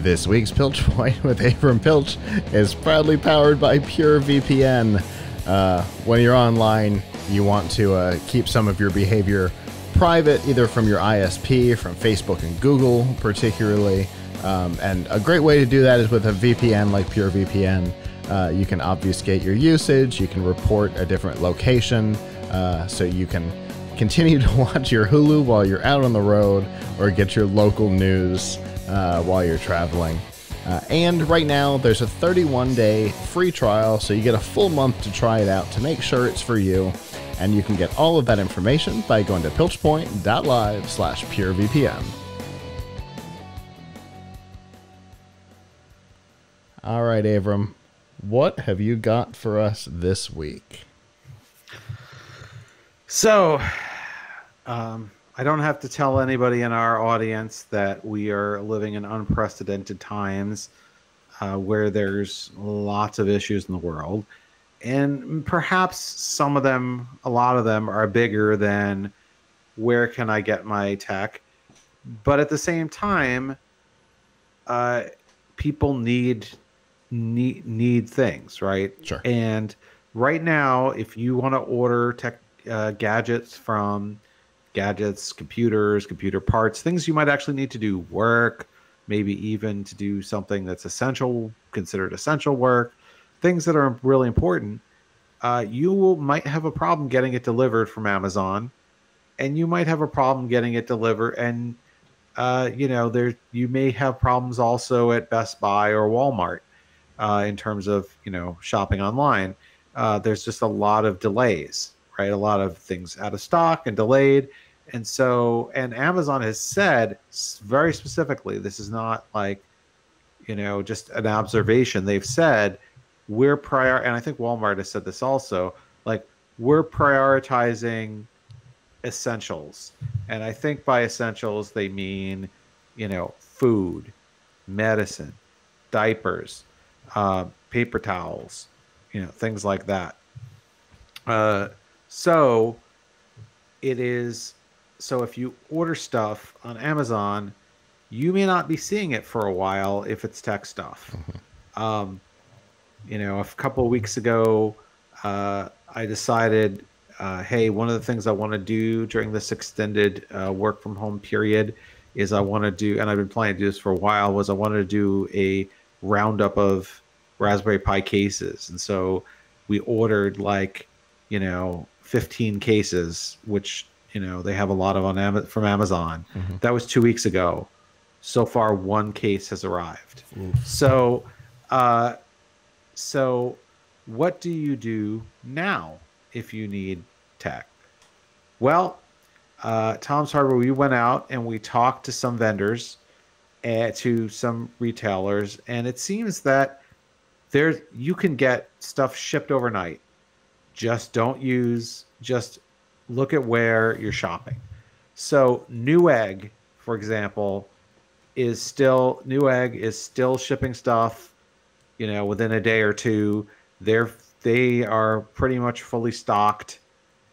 This week's Piltch Point with Avram Piltch is proudly powered by PureVPN. When you're online, you want to keep some of your behavior private, either from your ISP, from Facebook and Google particularly. And a great way to do that is with a VPN like PureVPN. You can obfuscate your usage, you can report a different location, so you can continue to watch your Hulu while you're out on the road or get your local news while you're traveling. And right now there's a 31-day free trial, so you get a full month to try it out to make sure it's for you. And you can get all of that information by going to pilchpoint.live/purevpn. All right, Avram, what have you got for us this week? So, I don't have to tell anybody in our audience that we are living in unprecedented times where there's lots of issues in the world. And perhaps some of them, a lot of them, are bigger than where can I get my tech. But at the same time, people need things, right? Sure. And right now, if you want to order tech gadgets from computers, computer parts, things you might actually need to do work, maybe even to do something that's essential, considered essential work, things that are really important, you might have a problem getting it delivered from Amazon, and you might have a problem getting it delivered. And, you may have problems also at Best Buy or Walmart in terms of, shopping online. There's just a lot of delays, right? A lot of things out of stock and delayed. And so, and Amazon has said very specifically, this is not like, just an observation. They've said, and I think Walmart has said this also, like, we're prioritizing essentials. And I think by essentials, they mean, food, medicine, diapers, paper towels, things like that. So if you order stuff on Amazon, you may not be seeing it for a while if it's tech stuff. Mm-hmm. A couple of weeks ago, I decided, hey, one of the things I want to do during this extended work from home period is I want to do, and I've been planning to do this for a while, was I wanted to do a roundup of Raspberry Pi cases. And so we ordered 15 cases, which, they have a lot of from Amazon. Mm-hmm. That was 2 weeks ago. So far, one case has arrived. Oof. So what do you do now if you need tech? Well, Tom's Hardware, we went out and we talked to some vendors, to some retailers, and it seems that you can get stuff shipped overnight. Just look at where you're shopping. So Newegg, for example, is still shipping stuff, within a day or two. They are pretty much fully stocked.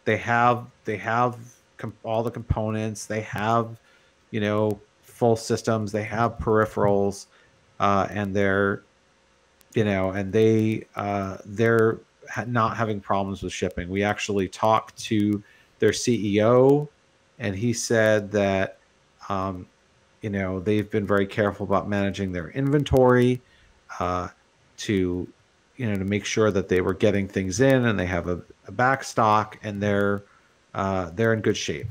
They have all the components. They have, full systems. They have peripherals, and they're not having problems with shipping. We actually talked to their CEO, and he said that, they've been very careful about managing their inventory, to make sure that they were getting things in and they have a back stock, and they're in good shape.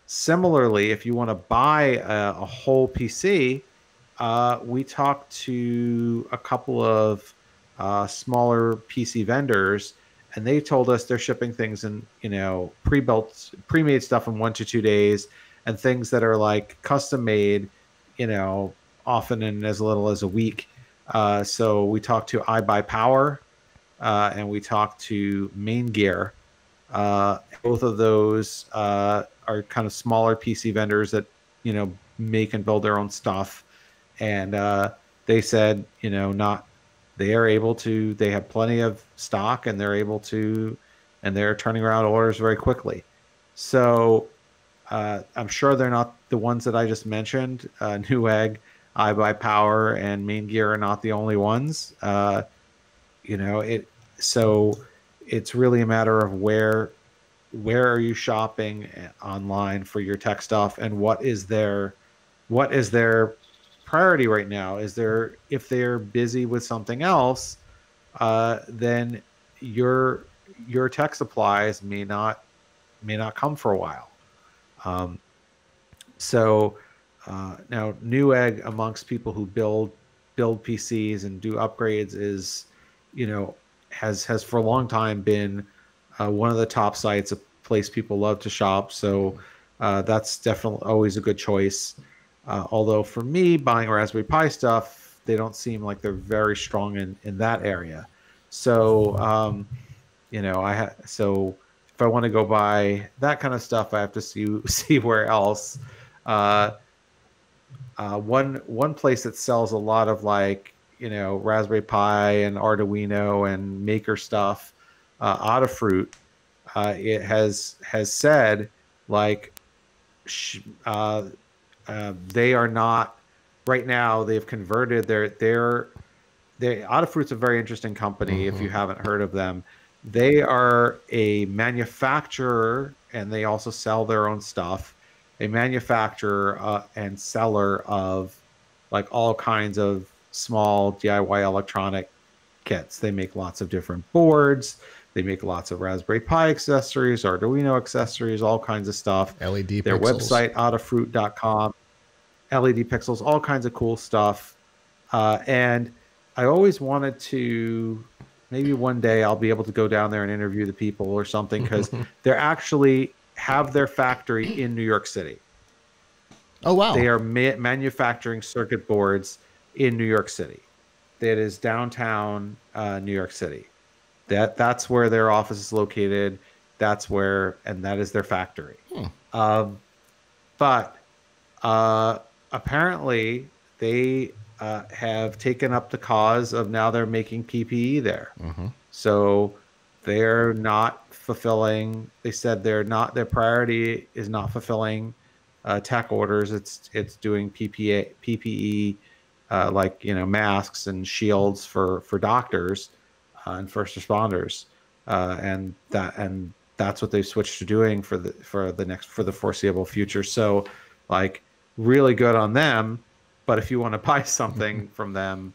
Similarly, if you want to buy a whole PC, we talked to a couple of smaller PC vendors, and they told us they're shipping things in, pre-made stuff in 1 to 2 days, and things that are like custom made, often in as little as a week. So we talked to iBuyPower, and we talked to Main Gear. Both of those are kind of smaller PC vendors that, make and build their own stuff. And they said, they have plenty of stock, and they're turning around orders very quickly. So I'm sure they're not the ones that I just mentioned, Newegg, iBuyPower and Main Gear are not the only ones. You know, so it's really a matter of where are you shopping online for your tech stuff, and what is their priority right now. Is there, if they're busy with something else, then your tech supplies may not come for a while. So now Newegg, amongst people who build PCs and do upgrades, is, you know, has for a long time been one of the top sites, a place people love to shop. So that's definitely always a good choice. Although for me, buying Raspberry Pi stuff, they don't seem like they're very strong in that area. So you know, so if I want to go buy that kind of stuff, I have to see where else. One place that sells a lot of, like, you know, Raspberry Pi and Arduino and Maker stuff, Adafruit, it has said, like, they are not right now. They've converted their Adafruit's a very interesting company. If you haven't heard of them, they are a manufacturer, and they also sell their own stuff. A manufacturer and seller of, like, all kinds of small DIY electronic kits. They make lots of different boards. They make lots of Raspberry Pi accessories, Arduino accessories, all kinds of stuff. LED Their pixels. website, adafruit.com, LED pixels, all kinds of cool stuff. And I always wanted to, maybe one day I'll be able to go down there and interview the people or something, because they're actually have their factory in New York City. Oh, wow. They are manufacturing circuit boards in New York City. That is downtown New York City. That's where their office is located. That's where, and that is their factory. But apparently they have taken up the cause of, now they're making PPE there. So they're not fulfilling, they said their priority is not fulfilling tech orders. It's doing PPE, like, you know, masks and shields for doctors and first responders, and that's what they've switched to doing for the foreseeable future. So, like, really good on them. But if you want to buy something from them,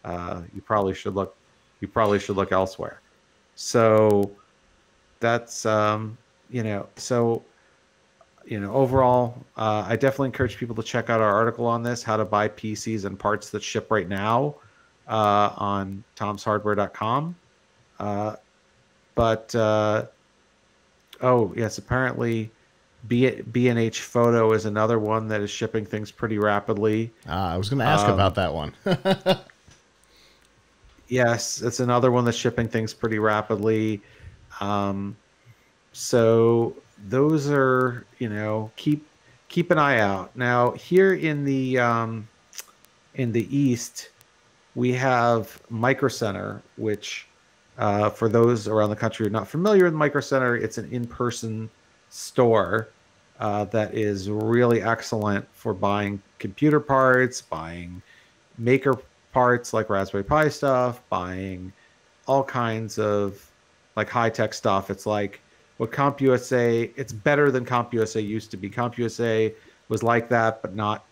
you probably should look elsewhere. So that's you know, so, you know, overall, I definitely encourage people to check out our article on this, how to buy PCs and parts that ship right now, on tomshardware.com. But oh yes, apparently B&H Photo is another one that is shipping things pretty rapidly. I was going to ask about that one. Yes, it's another one that's shipping things pretty rapidly. So those are, you know, keep an eye out. Now, here in the East, we have Micro Center, which for those around the country who are not familiar with Micro Center, it's an in-person store that is really excellent for buying computer parts, buying maker parts like Raspberry Pi stuff, buying all kinds of, like, high-tech stuff. It's like what CompUSA, it's better than CompUSA used to be. CompUSA was like that, but not,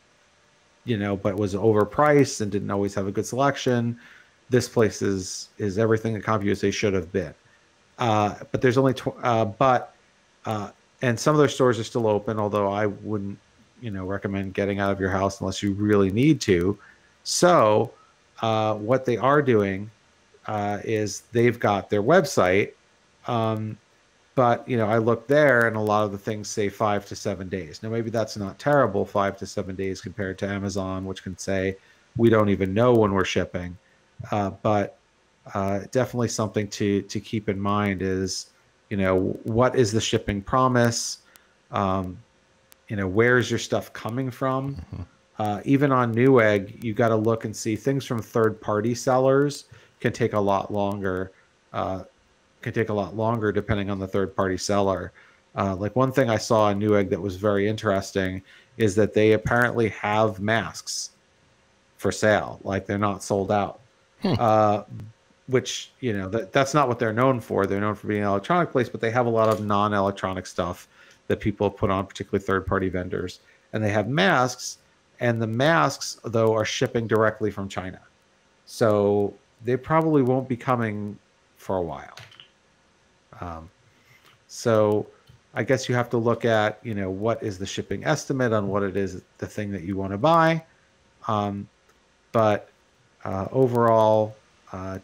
you know, but was overpriced and didn't always have a good selection. This place is everything that CompUSA should have been. But there's only and some of their stores are still open, although I wouldn't, you know, recommend getting out of your house unless you really need to. So what they are doing is they've got their website, but, you know, I looked there and a lot of the things say 5 to 7 days. Now, maybe that's not terrible, 5 to 7 days compared to Amazon, which can say we don't even know when we're shipping. But definitely something to keep in mind is, you know, what is the shipping promise? You know, where's your stuff coming from? Even on Newegg, you got to look and see things from third-party sellers can take a lot longer. Depending on the third-party seller. Like, one thing I saw on Newegg that was very interesting is that they apparently have masks for sale. Like they're not sold out. Which, you know, that's not what they're known for. They're known for being an electronic place, but they have a lot of non-electronic stuff that people put on, particularly third-party vendors. And they have masks, and the masks, though, are shipping directly from China. So they probably won't be coming for a while. So I guess you have to look at, you know, what is the shipping estimate on what it is, the thing that you want to buy. But overall,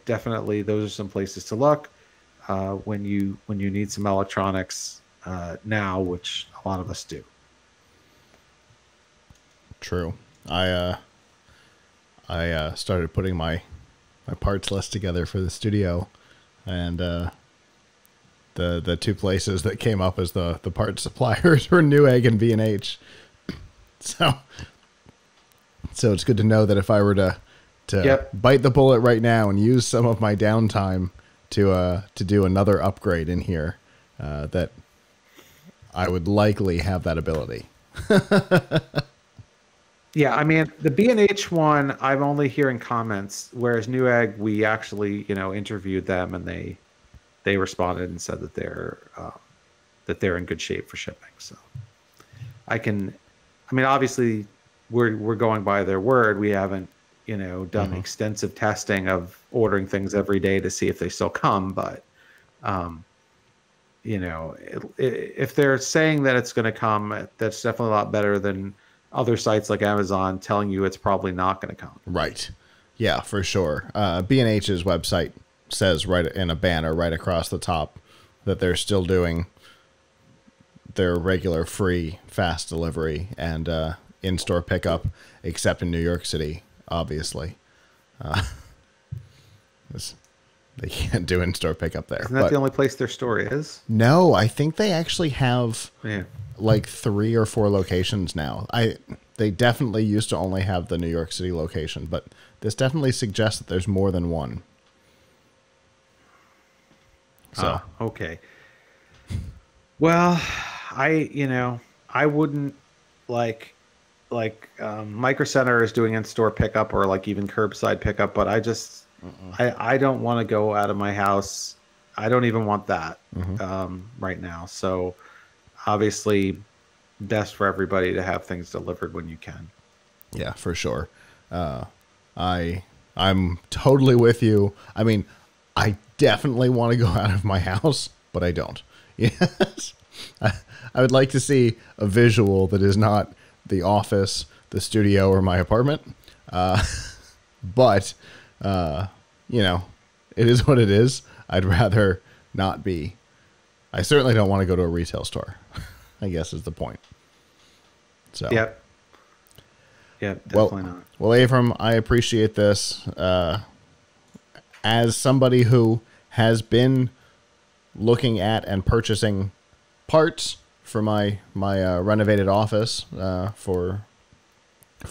definitely those are some places to look when you need some electronics now, which a lot of us do. True. I started putting my parts list together for the studio, and the two places that came up as the parts suppliers were Newegg and B&H. So it's good to know that if I were to bite the bullet right now and use some of my downtime to do another upgrade in here, that I would likely have that ability. Yeah, I mean, the B&H one, I'm only hearing comments, whereas Newegg, we actually, you know, interviewed them, and they responded and said that they're in good shape for shipping. So I mean, obviously we're going by their word. We haven't, you know, done extensive testing of ordering things every day to see if they still come, but you know, if they're saying that it's going to come, that's definitely a lot better than other sites like Amazon telling you it's probably not going to come. Right. Yeah, for sure. B&H's website says right in a banner right across the top that they're still doing their regular free fast delivery and in-store pickup, except in New York City, obviously. They can't do in-store pickup there. Isn't that the only place their store is? No, I think they actually have like 3 or 4 locations now. They definitely used to only have the New York City location, but this definitely suggests that there's more than one. So okay. Well, I wouldn't like Micro Center is doing in-store pickup or like even curbside pickup, but I just I don't want to go out of my house. I don't even want that right now. So obviously best for everybody to have things delivered when you can. Yeah, for sure. I'm totally with you. I mean, I definitely want to go out of my house, but I don't. Yes. I would like to see a visual that is not the office, the studio, or my apartment. But, you know, it is what it is. I'd rather not be. I certainly don't want to go to a retail store, I guess is the point. So. Yep. Yeah, definitely not. Well, Avram, I appreciate this. As somebody who has been looking at and purchasing parts for my renovated office for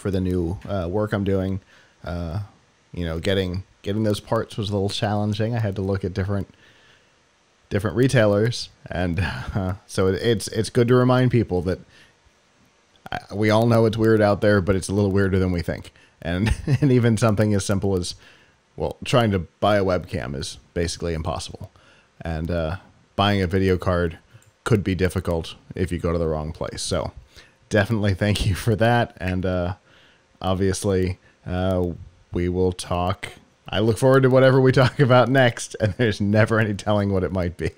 the new work I'm doing, you know, getting those parts was a little challenging. I had to look at different retailers, and so it's good to remind people that we all know it's weird out there, but it's a little weirder than we think. And even something as simple as, well, trying to buy a webcam is basically impossible. And buying a video card could be difficult if you go to the wrong place. So definitely thank you for that. And obviously we will talk. I look forward to whatever we talk about next, and there's never any telling what it might be.